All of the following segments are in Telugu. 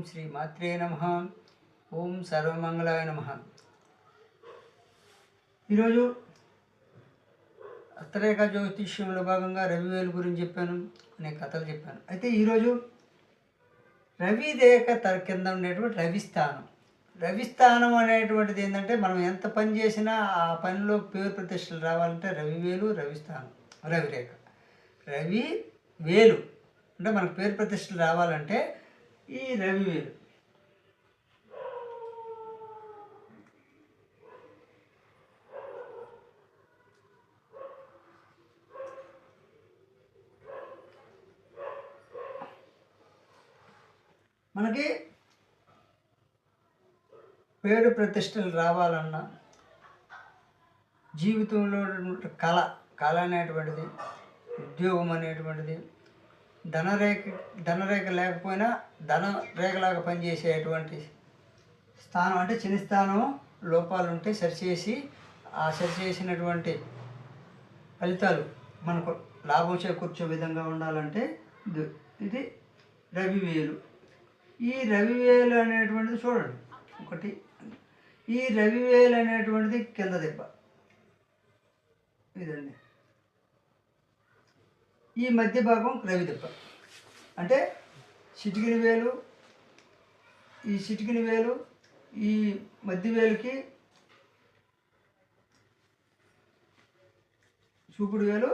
శ్రీ మాత్రే నమః. ఓం సర్వమంగళాయ నమః. ఈరోజు హస్తరేఖ జ్యోతిష్యంలో భాగంగా రవివేలు గురించి చెప్పాను, అనేక కథలు చెప్పాను. అయితే ఈరోజు రవిరేఖ కింద ఉండేటువంటి రవిస్థానం అనేటువంటిది ఏంటంటే, మనం ఎంత పని చేసినా ఆ పనిలో పేరు ప్రతిష్టలు రావాలంటే రవివేలు, రవిరేఖ. రవి వేలు అంటే మనకు పేరు ప్రతిష్టలు రావాలంటే ఈ రవివేలు. మనకి పేరు ప్రతిష్టలు రావాలన్నా, జీవితంలో కళ అనేటువంటిది, ఉద్యోగం అనేటువంటిది, ధనరేఖ లేకపోయినా ధనరేఖలాగా పనిచేసేటువంటి స్థానం అంటే చిన్న స్థానం లోపాలు ఉంటే సరిచేసి ఆ సరిచేసినటువంటి ఫలితాలు మనకు లాభం చేకూర్చే విధంగా ఉండాలంటే ఇది రవివేలు. ఈ రవివేలు అనేటువంటిది చూడండి, ఒకటి ఈ రవివేలు అనేటువంటిది కింద దెబ్బ ఇదండి. ఈ మధ్య భాగం రవి దెబ్బ అంటే చిటికిన వేలు, ఈ మధ్య వేలుకి చూపుడు వేలు,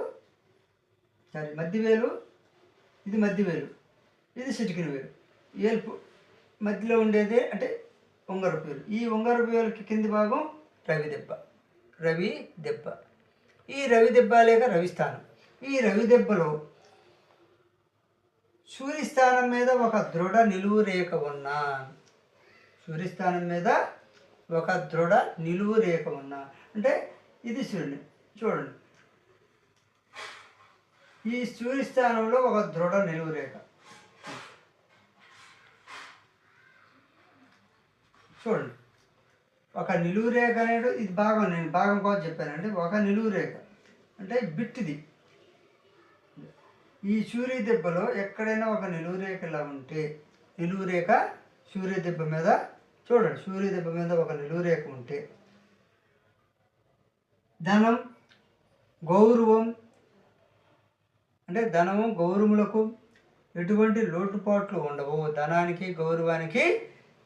మధ్య వేలు, ఇది మధ్య వేలు, ఇది చిటికిన వేలు. ఏల్పు మధ్యలో ఉండేది అంటే ఉంగరపు వేలు. ఈ ఉంగరపు వేలుకి కింది భాగం రవి దెబ్బ. ఈ రవి దెబ్బ లేక రవిస్థానం. ఈ రవి దెబ్బలో సూర్యస్థానం మీద ఒక దృఢ నిలువు రేఖ ఉన్నా, అంటే ఇది చూడండి, ఈ సూర్యస్థానంలో ఒక దృఢ నిలువు రేఖ చూడండి. ఒక నిలువు రేఖ అనేది ఇది నేను భాగం కోసం చెప్పానండి. ఒక నిలువు రేఖ అంటే బిట్టిది. ఈ సూర్య దెబ్బలో ఎక్కడైనా ఒక నిలువు రేఖ ఇలా ఉంటే, నిలువు రేఖ సూర్య దెబ్బ మీద చూడండి, సూర్య దెబ్బ మీద ఒక నిలువు రేఖ ఉంటే ధనం, గౌరవం అంటే ధనము గౌరవములకు ఎటువంటి లోటుపాట్లు ఉండవు. ధనానికి గౌరవానికి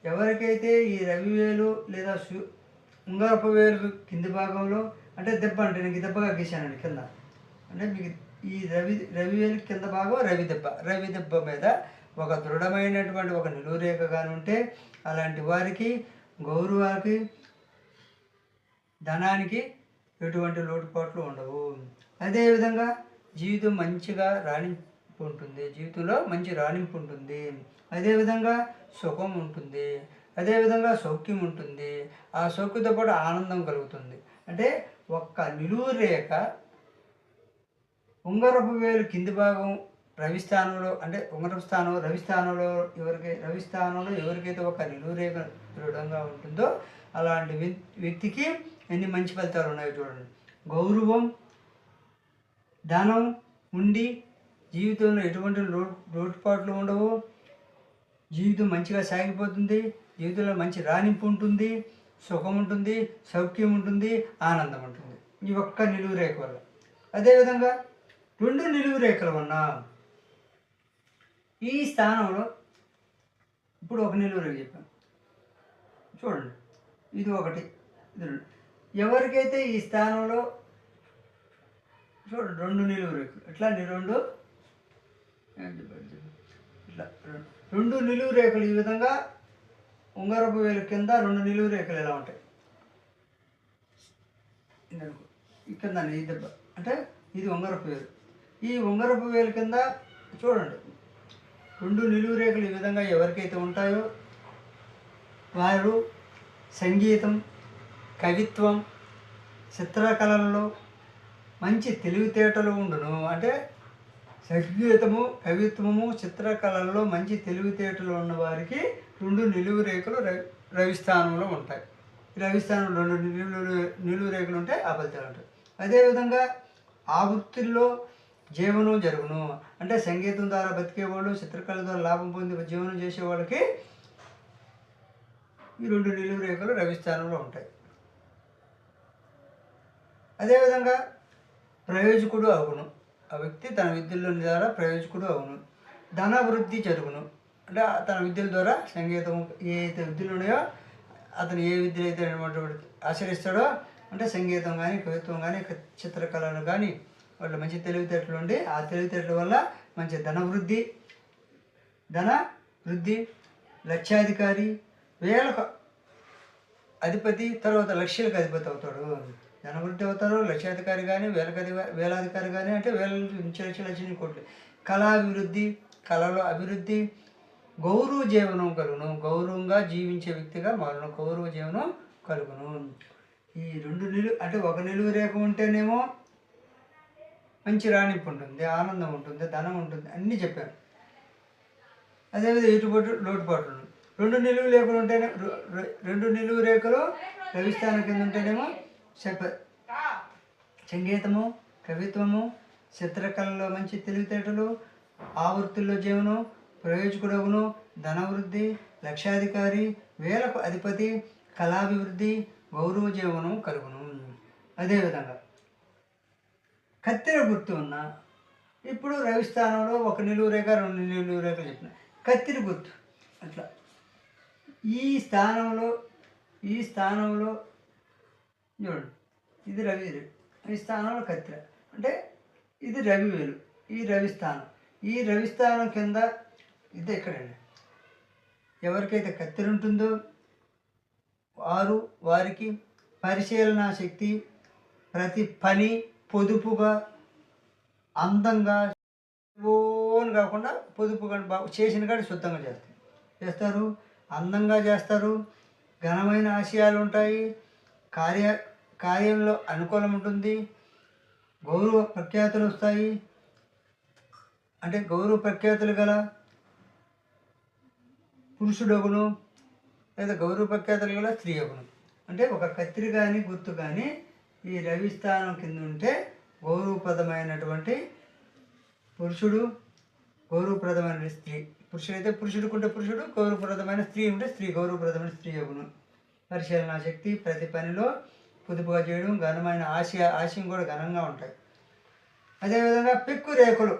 ఎవరికైతే ఈ రవివేలు లేదా ఉంగరపు వేలు కింది భాగంలో అంటే దెబ్బ అంటే నేను దెబ్బగా గీశానండి కింద, అంటే మీకు ఈ రవివేలు కింద భాగం రవి దెబ్బ మీద ఒక దృఢమైనటువంటి ఒక నిలువు రేఖ కానీ ఉంటే అలాంటి వారికి గౌరవానికి ధనానికి ఎటువంటి లోటుపాట్లు ఉండవు. అదేవిధంగా జీవితం మంచిగా జీవితంలో మంచి రాణింపు ఉంటుంది. అదేవిధంగా సుఖం ఉంటుంది, అదేవిధంగా సౌఖ్యం ఉంటుంది. ఆ సౌఖ్యంతో పాటు ఆనందం కలుగుతుంది. అంటే ఒక్క నిలువు రేఖ ఉంగరపు వేలు కింది భాగం రవిస్థానంలో అంటే రవిస్థానంలో ఎవరికైతే ఒక నిలువు రేఖ దృఢంగా ఉంటుందో అలాంటి వ్యక్తికి ఎన్ని మంచి ఫలితాలు ఉన్నాయో చూడండి. గౌరవం, ధనం ఉండి జీవితంలో ఎటువంటి లోటుపాట్లు ఉండవు, జీవితం మంచిగా సాగిపోతుంది, జీవితంలో మంచి రాణింపు ఉంటుంది, సుఖం ఉంటుంది, సౌఖ్యం ఉంటుంది, ఆనందం ఉంటుంది ఈ ఒక్క నిలువు రేఖ వల్ల. అదేవిధంగా 2 నిలువు రేఖలు ఉన్నా ఈ స్థానంలో, ఇప్పుడు ఒక నిలువు రేఖ చెప్పాను చూడండి, ఇది ఒకటి, ఇది 2. ఎవరికైతే ఈ స్థానంలో చూడండి 2 నిలువు రేఖలు ఇట్లా 2 నిలువు రేఖలు ఈ విధంగా ఉంగరపు వేలు కింద 2 నిలువు రేఖలు ఎలా ఉంటాయి కింద ఈ దెబ్బ అంటే ఇది ఉంగరపు వేలు. ఈ ఉంగరపు వేలు కింద చూడండి 2 నిలువు రేఖలు ఈ విధంగా ఎవరికైతే ఉంటాయో వారు సంగీతం, కవిత్వం, చిత్రకళల్లో మంచి తెలివితేటలు ఉండును. అంటే సంగీతము, కవిత్వము, చిత్రకళల్లో మంచి తెలివితేటలు ఉన్న వారికి 2 నిలువు రేఖలు రవిస్థానంలో ఉంటాయి. రవిస్థానంలో 2 నిలువు రేఖలు ఉంటే ఆ ఫలితాలు ఉంటాయి. అదేవిధంగా ఆ వృత్తిలో జీవనం జరుగును. అంటే సంగీతం ద్వారా బతికేవాళ్ళు, చిత్రకళ ద్వారా లాభం పొంది జీవనం చేసేవాళ్ళకి ఈ 2 నిలువు రేఖలు రవి స్థానంలో ఉంటాయి. అదేవిధంగా ప్రయోజకుడు అగును. ఆ వ్యక్తి తన విద్యల ద్వారా ప్రయోజకుడు అగును. ధనాభివృద్ధి జరుగును. అంటే తన విద్యల ద్వారా సంగీతం ఏ అయితే విద్యలు ఉన్నాయో అతను ఏ విద్యలు అయితే ఆచరిస్తాడో, అంటే సంగీతం కానీ, కవిత్వం కానీ, చిత్రకళలు కానీ, వాళ్ళు మంచి తెలివితేటలు ఉండి ఆ తెలివితేటల వల్ల మంచి ధన వృద్ధి, లక్ష్యాధికారి, వేలకు అధిపతి, తర్వాత లక్ష్యాలకు అధిపతి అవుతాడు. ధనవృద్ధి అవుతారు, లక్ష్యాధికారి కానీ, వేలాధికారి కానీ, అంటే వేల నుంచి లక్షల కోట్లు. కళాభివృద్ధి, కళలో అభివృద్ధి, గౌరవ జీవనం కలుగును. గౌరవంగా జీవించే వ్యక్తిగా మారును. గౌరవ జీవనం కలుగును. ఈ 2 అంటే ఒక నిలువు రేఖ ఉంటేనేమో మంచి రాణింపు ఉంటుంది, ఆనందం ఉంటుంది, ధనం ఉంటుంది, అన్నీ చెప్పాను. అదేవిధంగా లోటుపాట్లు. 2 నిలువు రేఖలు ఉంటేనే 2 నిలువు రేఖలు రవిస్థానం కింద ఉంటేనేమో సంగీతము, కవిత్వము, చిత్రకళలో మంచి తెలివితేటలు, ఆవృత్తుల్లో జీవనం, ప్రయోజకుడవును, ధనవృద్ధి, లక్షాధికారి, వేలకు అధిపతి, కళాభివృద్ధి, గౌరవ జీవనం కలుగును. అదేవిధంగా కత్తెర గుర్తు ఉన్న ఇప్పుడు రవిస్థానంలో ఒక నిలువు రేఖ, 2 నిలువు రేఖలు చెప్పిన కత్తిర గుర్తు అట్లా ఈ స్థానంలో చూడండి, ఇది రవి, ఈ స్థానంలో కత్తెర అంటే ఇది రవి వేలు, ఈ రవిస్థానం. ఈ రవిస్థానం కింద ఇది ఎక్కడండి, ఎవరికైతే కత్తెర ఉంటుందో వారికి పరిశీలన శక్తి, ప్రతి పని పొదుపుగా, అందంగా, ఓన్ కాకుండా పొదుపుగా చేసిన కాడ శుద్ధంగా చేస్తారు, అందంగా చేస్తారు, ఘనమైన ఆశయాలు ఉంటాయి, కార్యంలో అనుకూలం ఉంటుంది, గౌరవ ప్రఖ్యాతులు వస్తాయి. అంటే గౌరవ ప్రఖ్యాతులు గల పురుషుడగును, లేదా గౌరవ ప్రఖ్యాతులు గల స్త్రీ అగును. అంటే ఒక కత్తిరి కానీ గుర్తు కానీ ఈ రవిస్థానం కింద ఉంటే గౌరవప్రదమైనటువంటి పురుషుడు, గౌరవప్రదమైన స్త్రీ. పురుషుడైతే పురుషుడుకుంటే పురుషుడు, గౌరవప్రదమైన స్త్రీ ఉంటే స్త్రీ, గౌరవప్రదమైన స్త్రీ అగును. పరిశీలన శక్తి, ప్రతి పనిలో పొదుపుగా చేయడం, ఘనమైన ఆశయం కూడా ఘనంగా ఉంటాయి. అదేవిధంగా పెక్కు రేఖలు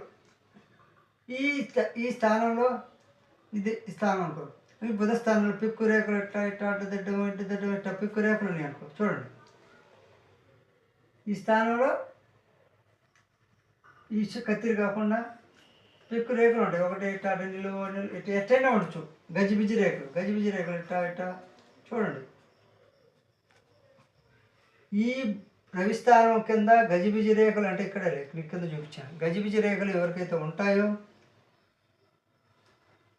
ఈ స్థానంలో ఇది స్థానం అనుకో, ఈ బుధ స్థానంలో పెక్కు రేఖలు ఇట్లా పెక్కు రేఖలు ఉన్నాయి అనుకో. చూడండి, ఈ స్థానంలో ఈ కత్తిరి కాకుండా పెక్కు రేఖలు ఉంటాయి. ఒకటి ఇట్లా నిలువు ఎట్టైనా ఉండొచ్చు. గజిబిజి రేఖలు ఇట్లా చూడండి. ఈ రవిస్థానం కింద గజిబిజి రేఖలు అంటే ఇక్కడ కింద చూపించాను. గజిబిజి రేఖలు ఎవరికైతే ఉంటాయో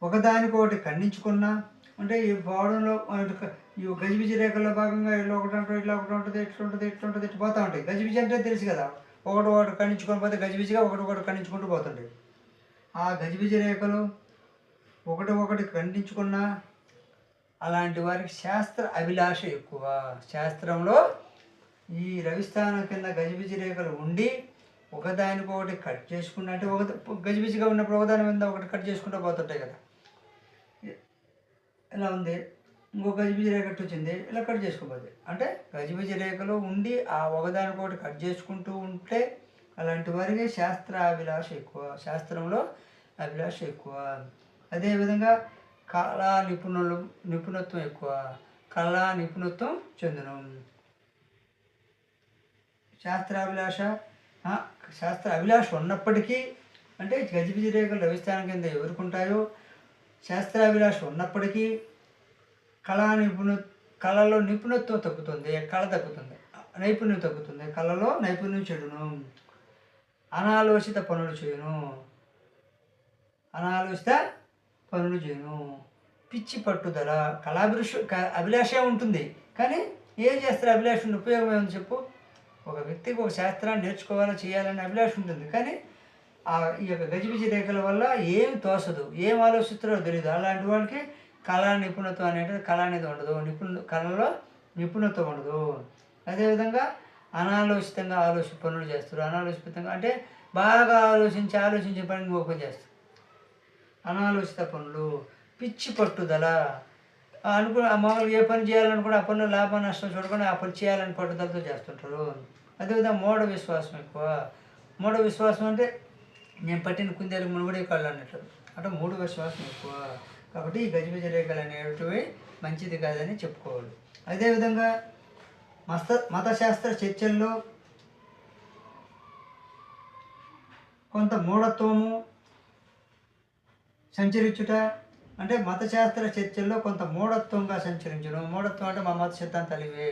ఒకదానికొకటి ఖండించుకున్నా, అంటే ఈ పోవడంలో ఈ గజిబిజి రేఖల్లో భాగంగా ఇట్లా ఒకటి ఉంటుంది, ఇట్లా ఒకటి ఉంటుంది, ఇట్లా పోతూ ఉంటాయి. గజిబిజి అంటే తెలుసు కదా, ఒకటి ఖండించుకొని పోతే గజిబిజిగా ఒకటి ఖండించుకుంటూ పోతుంటాయి. ఆ గజిబిజి రేఖలు ఒకటి ఖండించుకున్నా అలాంటి వారికి శాస్త్ర అభిలాష ఎక్కువ. శాస్త్రంలో ఈ రవిస్థానం కింద గజిబిజి రేఖలు ఉండి ఒకదానికొకటి కట్ చేసుకున్నా, అంటే గజిబిజిగా ఉన్నప్పుడు ఒకదాని మీద ఒకటి కట్ చేసుకుంటూ పోతుంటాయి కదా. ఇలా ఉంది, ఇంకో గజిబిజి రేఖ వచ్చింది, ఇలా కట్ చేసుకోపోతుంది. అంటే గజిబిజి రేఖలు ఉండి ఆ ఒకదానికొకటి కట్ చేసుకుంటూ ఉంటే అలాంటి వారికి శాస్త్రాభిలాష ఎక్కువ, శాస్త్రంలో అభిలాష ఎక్కువ. అదేవిధంగా కళా నిపుణత్వం ఎక్కువ, కళా నిపుణత్వం చెందును. శాస్త్ర అభిలాష ఉన్నప్పటికీ, అంటే గజిబిజి రేఖలు రవిస్థానం కింద ఎవరికి ఉంటాయో శాస్త్రాభిలాష ఉన్నప్పటికీ కళలో నిపుణత్వం తగ్గుతుంది, నైపుణ్యం తగ్గుతుంది. కళలో నైపుణ్యం చెడును, అనాలోచిత పనులు చేయను, పిచ్చి పట్టుదల. అభిలాష ఉంటుంది కానీ ఏం చేస్తారు, అభిలాష ఉపయోగం ఏమని చెప్పు. ఒక వ్యక్తికి ఒక శాస్త్రాన్ని నేర్చుకోవాలని చేయాలని అభిలాష ఉంటుంది కానీ ఈ యొక్క గజిబిజి రేఖల వల్ల ఏం తోసదు, ఏం ఆలోచిస్తారో తెలియదు. అలాంటి వాళ్ళకి కళా నిపుణత్వం అనేది ఉండదు, కళలో నిపుణత్వం ఉండదు. అదేవిధంగా అనాలోచితంగా పనులు చేస్తారు. అనాలోచితంగా అంటే బాగా ఆలోచించే పని ఓపెన్ చేస్తారు. అనాలోచిత పనులు, పిచ్చి పట్టుదల, మామూలుగా ఏ పని చేయాలనుకుంటే ఆ పనిలో లాభ నష్టం చూడకుండా ఆ పని చేయాలని పట్టుదలతో చేస్తుంటారు. అదేవిధంగా మూఢ విశ్వాసం ఎక్కువ. మూఢ విశ్వాసం అంటే నేను పట్టిన కుందేలు మునుగుడే కళ్ళు అన్నట్లు, అంటే మూఢ విశ్వాసం ఎక్కువ. కాబట్టి ఈ గజిబిజ రేఖలు అనేటివి మంచిది కాదని చెప్పుకోవాలి. అదేవిధంగా మతశాస్త్ర చర్చల్లో కొంత మూఢత్వము సంచరించుట, అంటే మతశాస్త్ర చర్చల్లో కొంత మూఢత్వంగా సంచరించడం. మూఢత్వం అంటే మా మత సిద్ధాంతాలు ఇవే,